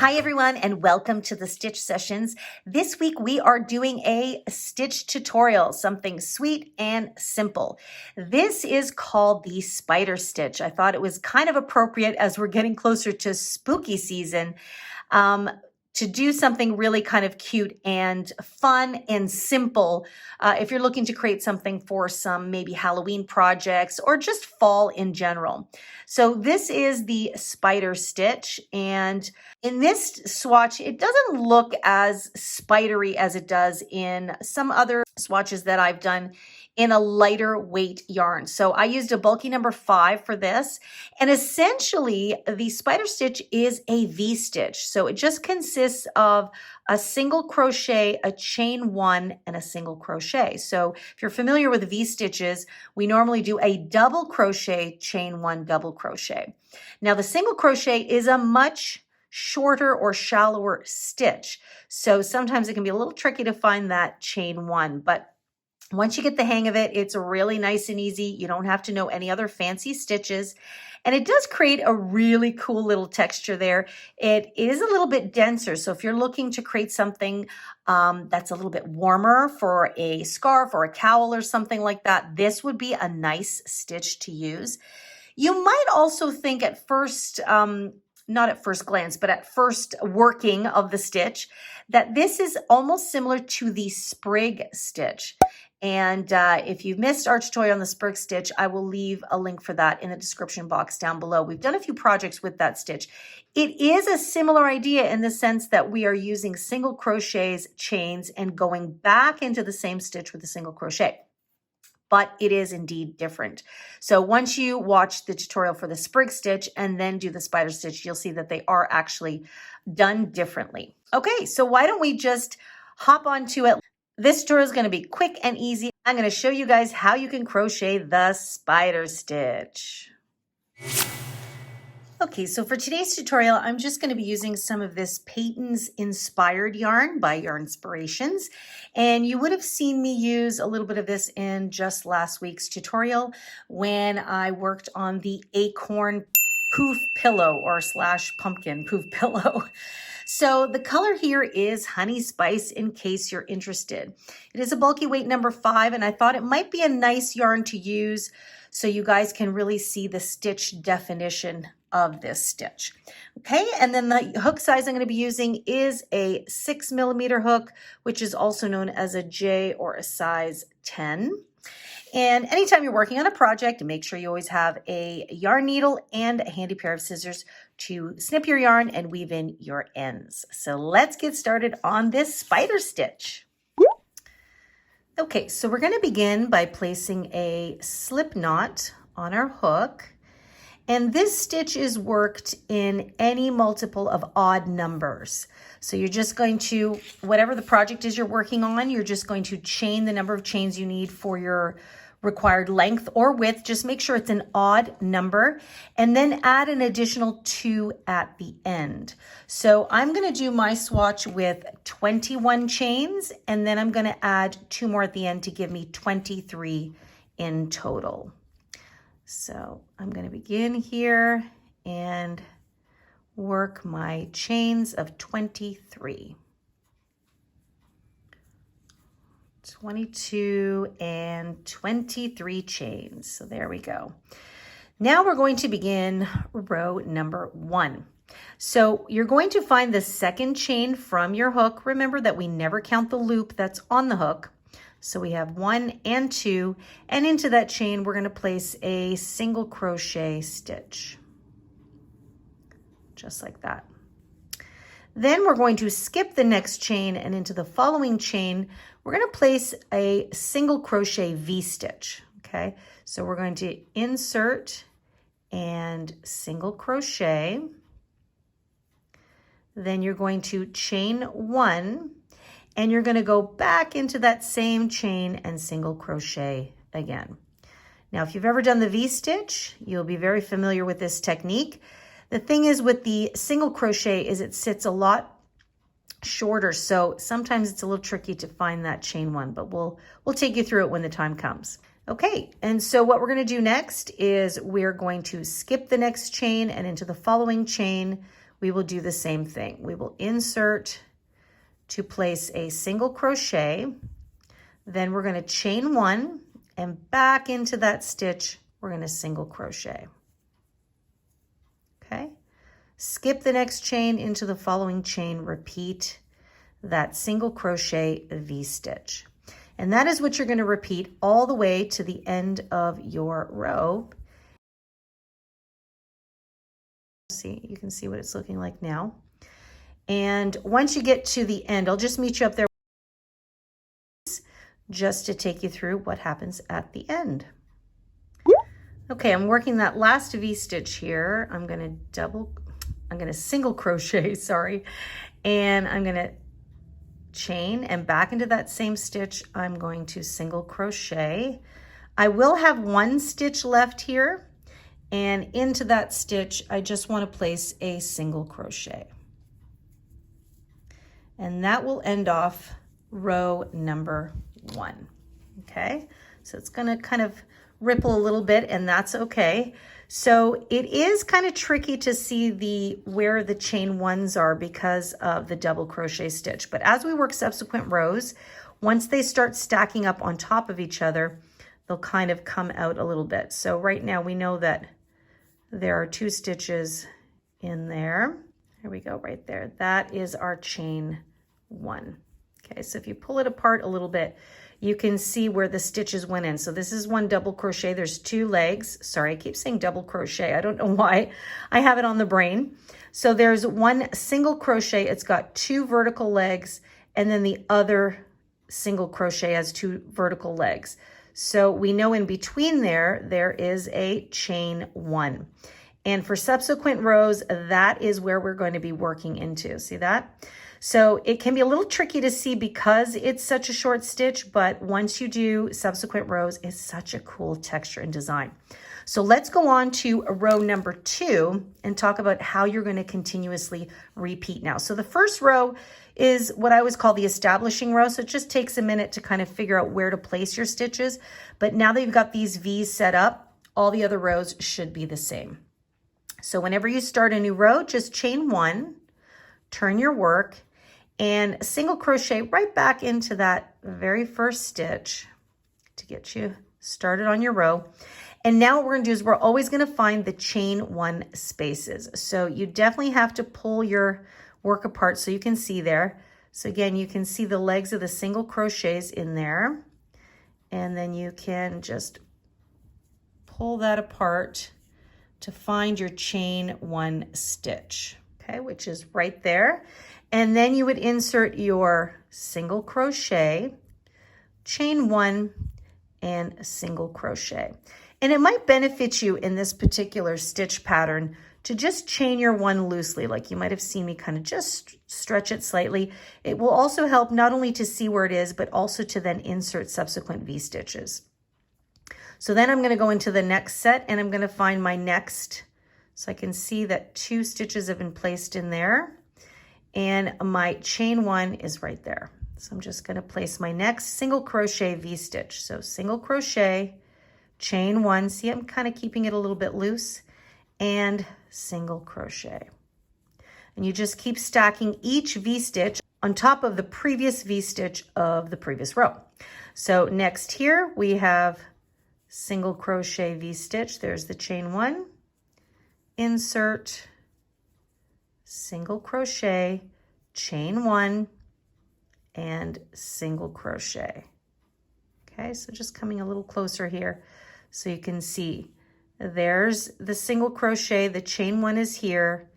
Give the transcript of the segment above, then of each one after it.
Hi everyone and welcome to the Stitch Sessions. This week we are doing a stitch tutorial, something sweet and simple. This is called the spider stitch. I thought it was kind of appropriate as we're getting closer to spooky season to do something really kind of cute and fun and simple if you're looking to create something for some maybe Halloween projects or just fall in general. So this is the spider stitch, and in this swatch, it doesn't look as spidery as it does in some other swatches that I've done in a lighter weight yarn. So I used a bulky number 5 for this. And essentially the spider stitch is a V-stitch. So it just consists of a single crochet, a chain 1, and a single crochet. So if you're familiar with V-stitches, we normally do a double crochet, chain 1, double crochet. Now the single crochet is a much shorter or shallower stitch. So sometimes it can be a little tricky to find that chain 1, but once you get the hang of it, it's really nice and easy. You don't have to know any other fancy stitches. And it does create a really cool little texture there. It is a little bit denser. So if you're looking to create something that's a little bit warmer for a scarf or a cowl or something like that, this would be a nice stitch to use. You might also think at first, not at first glance, but at first working of the stitch, that this is almost similar to the sprig stitch. And if you've missed our tutorial on the sprig stitch, I will leave a link for that in the description box down below. We've done a few projects with that stitch. It is a similar idea in the sense that we are using single crochets, chains, and going back into the same stitch with a single crochet. But it is indeed different. So once you watch the tutorial for the sprig stitch and then do the spider stitch, you'll see that they are actually done differently. Okay, so why don't we just hop onto it? This tutorial is going to be quick and easy. I'm going to show you guys how you can crochet the spider stitch. Okay, so for today's tutorial, I'm just going to be using some of this Peyton's Inspired yarn by Yarn Inspirations. And you would have seen me use a little bit of this in just last week's tutorial when I worked on the acorn poof pillow or / pumpkin poof pillow. So the color here is Honey Spice in case you're interested. It is a bulky weight number 5, and I thought it might be a nice yarn to use so you guys can really see the stitch definition of this stitch. Okay, and then the hook size I'm going to be using is a 6mm hook, which is also known as a J or a size 10. And anytime you're working on a project, make sure you always have a yarn needle and a handy pair of scissors to snip your yarn and weave in your ends. So let's get started on this spider stitch. Okay, so we're going to begin by placing a slip knot on our hook. And this stitch is worked in any multiple of odd numbers. So you're just going to, whatever the project is you're working on, you're just going to chain the number of chains you need for your required length or width. Just make sure it's an odd number and then add an additional 2 at the end. So I'm going to do my swatch with 21 chains, and then I'm going to add 2 more at the end to give me 23 in total. So I'm going to begin here and work my chains of 23. 22 and 23 chains. So there we go. Now we're going to begin row number 1. So you're going to find the second chain from your hook. Remember that we never count the loop that's on the hook. So we have 1 and 2, and into that chain we're going to place a single crochet stitch, just like that. Then we're going to skip the next chain, and into the following chain we're going to place a single crochet V-stitch. Okay, so we're going to insert and single crochet. Then you're going to chain 1, and you're going to go back into that same chain and single crochet again. Now, if you've ever done the V-stitch, you'll be very familiar with this technique. The thing is with the single crochet is it sits a lot shorter, so sometimes it's a little tricky to find that chain 1, but we'll take you through it when the time comes. Okay, and so what we're going to do next is we're going to skip the next chain, and into the following chain we will do the same thing. We will insert to place a single crochet, then we're going to chain one, and back into that stitch, we're going to single crochet. Okay, skip the next chain into the following chain, repeat that single crochet V-stitch. And that is what you're going to repeat all the way to the end of your row. See, you can see what it's looking like now. And once you get to the end, I'll just meet you up there just to take you through what happens at the end. Okay, I'm working that last V-stitch here. I'm going to single crochet, sorry, and I'm going to chain, and back into that same stitch, I'm going to single crochet. I will have one stitch left here, and into that stitch, I just want to place a single crochet. And that will end off row number 1. Okay, so it's going to kind of ripple a little bit, and that's okay. So it is kind of tricky to see where the chain ones are because of the double crochet stitch. But as we work subsequent rows, once they start stacking up on top of each other, they'll kind of come out a little bit. So right now we know that there are 2 stitches in there. There we go, right there. That is our chain 1. Okay, so if you pull it apart a little bit, you can see where the stitches went in. So this is one double crochet. There's 2 legs. Sorry, I keep saying double crochet. I don't know why. I have it on the brain. So there's one single crochet. It's got 2 vertical legs, and then the other single crochet has 2 vertical legs. So we know in between there is a chain 1. And for subsequent rows, that is where we're going to be working into. See that? So it can be a little tricky to see because it's such a short stitch, but once you do subsequent rows, it's such a cool texture and design. So let's go on to row number 2 and talk about how you're going to continuously repeat now. So the first row is what I always call the establishing row. So it just takes a minute to kind of figure out where to place your stitches. But now that you've got these V's set up, all the other rows should be the same. So whenever you start a new row, just chain 1, turn your work, and single crochet right back into that very first stitch to get you started on your row. And now what we're going to do is we're always going to find the chain 1 spaces. So you definitely have to pull your work apart so you can see there. So again, you can see the legs of the single crochets in there. And then you can just pull that apart to find your chain 1 stitch, okay, which is right there. And then you would insert your single crochet, chain 1, and a single crochet. And it might benefit you in this particular stitch pattern to just chain your 1 loosely, like you might have seen me kind of just stretch it slightly. It will also help not only to see where it is, but also to then insert subsequent V-stitches. So then I'm going to go into the next set, and I'm going to find my next, so I can see that 2 stitches have been placed in there. And my chain 1 is right there. So I'm just going to place my next single crochet V-stitch. So single crochet, chain 1. See, I'm kind of keeping it a little bit loose, and single crochet. And you just keep stacking each V-stitch on top of the previous V-stitch of the previous row. So next here we have single crochet V-stitch. There's the chain 1, insert, single crochet, chain 1, and single crochet. Okay, so just coming a little closer here so you can see there's the single crochet, the chain 1 is here,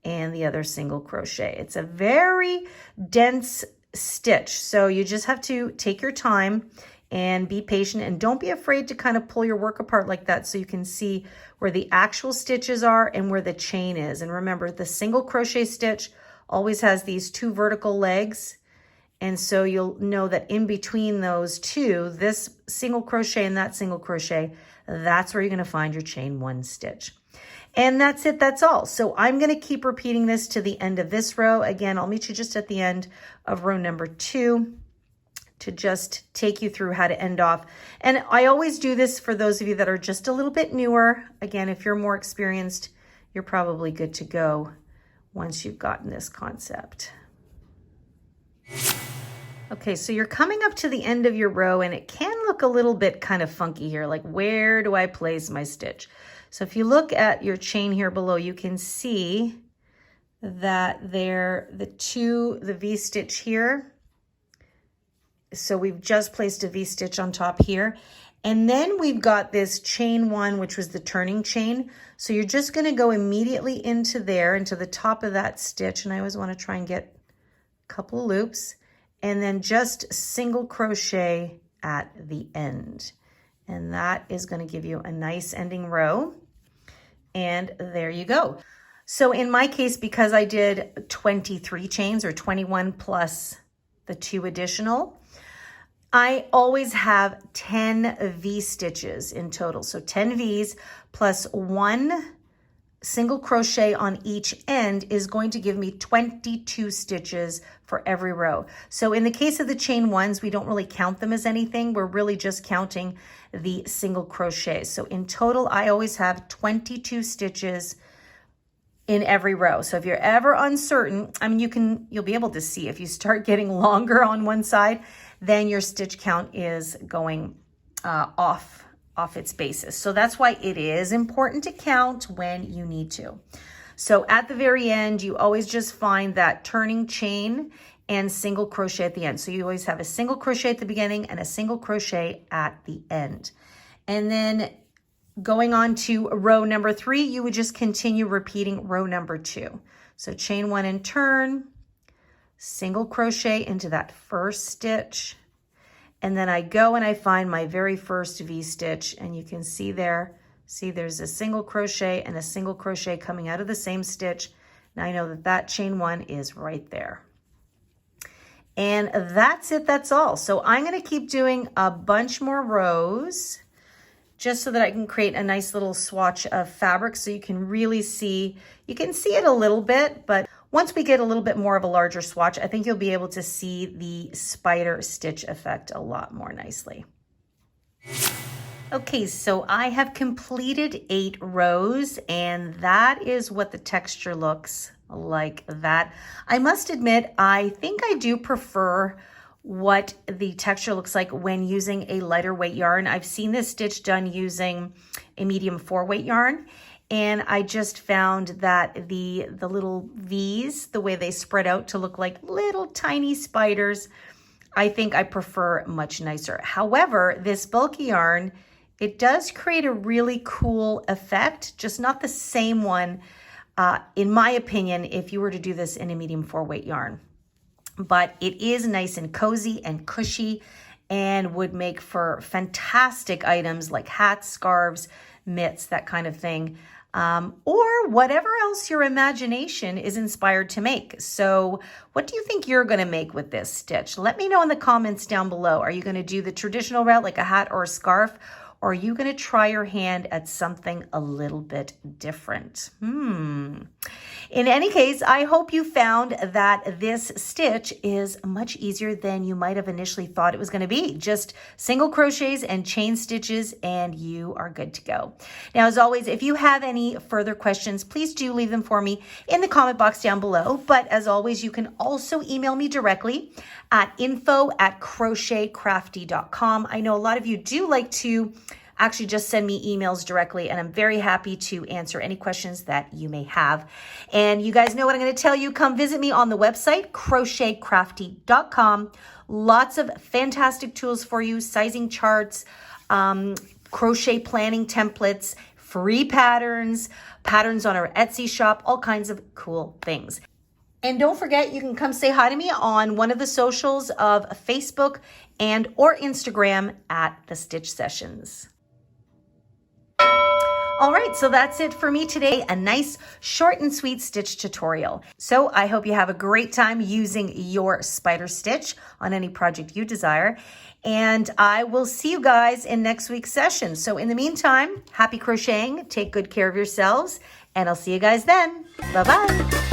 and the other single crochet. It's a very dense stitch, so you just have to take your time and be patient, and don't be afraid to kind of pull your work apart like that so you can see where the actual stitches are and where the chain is. And remember, the single crochet stitch always has these 2 vertical legs, and so you'll know that in between those 2, this single crochet and that single crochet, that's where you're going to find your chain 1 stitch. And that's it, that's all. So I'm going to keep repeating this to the end of this row. Again, I'll meet you just at the end of row number 2 to just take you through how to end off. And I always do this for those of you that are just a little bit newer. Again, if you're more experienced, you're probably good to go once you've gotten this concept. Okay, so you're coming up to the end of your row and it can look a little bit kind of funky here, like where do I place my stitch? So if you look at your chain here below, you can see that the V-stitch here. So we've just placed a V-stitch on top here. And then we've got this chain 1, which was the turning chain. So you're just gonna go immediately into there, into the top of that stitch. And I always wanna try and get a couple of loops. And then just single crochet at the end. And that is going to give you a nice ending row. And there you go. So in my case, because I did 23 chains, or 21 plus the 2 additional, I always have 10 V stitches in total. So 10 V's plus 1 single crochet on each end is going to give me 22 stitches for every row. So in the case of the chain 1s, we don't really count them as anything. We're really just counting the single crochets. So in total, I always have 22 stitches in every row. So if you're ever uncertain, I mean, you'll be able to see if you start getting longer on one side, then your stitch count is going off its basis. So that's why it is important to count when you need to. So at the very end, you always just find that turning chain and single crochet at the end. So you always have a single crochet at the beginning and a single crochet at the end. And then going on to row number 3, you would just continue repeating row number 2. So chain 1 and turn, single crochet into that first stitch. And then I go and I find my very first V-stitch, and you can see there's a single crochet and a single crochet coming out of the same stitch. Now I know that chain 1 is right there. And that's it, that's all. So I'm gonna keep doing a bunch more rows just so that I can create a nice little swatch of fabric so you can really see, you can see it a little bit, but once we get a little bit more of a larger swatch, I think you'll be able to see the spider stitch effect a lot more nicely. Okay, so I have completed 8 rows, and that is what the texture looks like that. I must admit, I think I do prefer what the texture looks like when using a lighter weight yarn. I've seen this stitch done using a medium 4-weight yarn. And I just found that the little V's, the way they spread out to look like little tiny spiders, I think I prefer much nicer. However, this bulky yarn, it does create a really cool effect, just not the same one, in my opinion, if you were to do this in a medium 4-weight yarn. But it is nice and cozy and cushy and would make for fantastic items like hats, scarves, mitts, that kind of thing. Or whatever else your imagination is inspired to make. So what do you think you're going to make with this stitch? Let me know in the comments down below. Are you going to do the traditional route like a hat or a scarf? Or are you going to try your hand at something a little bit different? In any case, I hope you found that this stitch is much easier than you might have initially thought it was going to be. Just single crochets and chain stitches, and you are good to go. Now, as always, if you have any further questions, please do leave them for me in the comment box down below. But as always, you can also email me directly at info@crochetcrafty.com. I know a lot of you do like to actually just send me emails directly, and I'm very happy to answer any questions that you may have. And you guys know what I'm going to tell you. Come visit me on the website, crochetcrafty.com. Lots of fantastic tools for you, sizing charts, crochet planning templates, free patterns on our Etsy shop, all kinds of cool things. And don't forget, you can come say hi to me on one of the socials of Facebook and or Instagram at The Stitch Sessions. All right, so that's it for me today. A nice short and sweet stitch tutorial. So I hope you have a great time using your spider stitch on any project you desire. And I will see you guys in next week's session. So in the meantime, happy crocheting, take good care of yourselves, and I'll see you guys then. Bye-bye.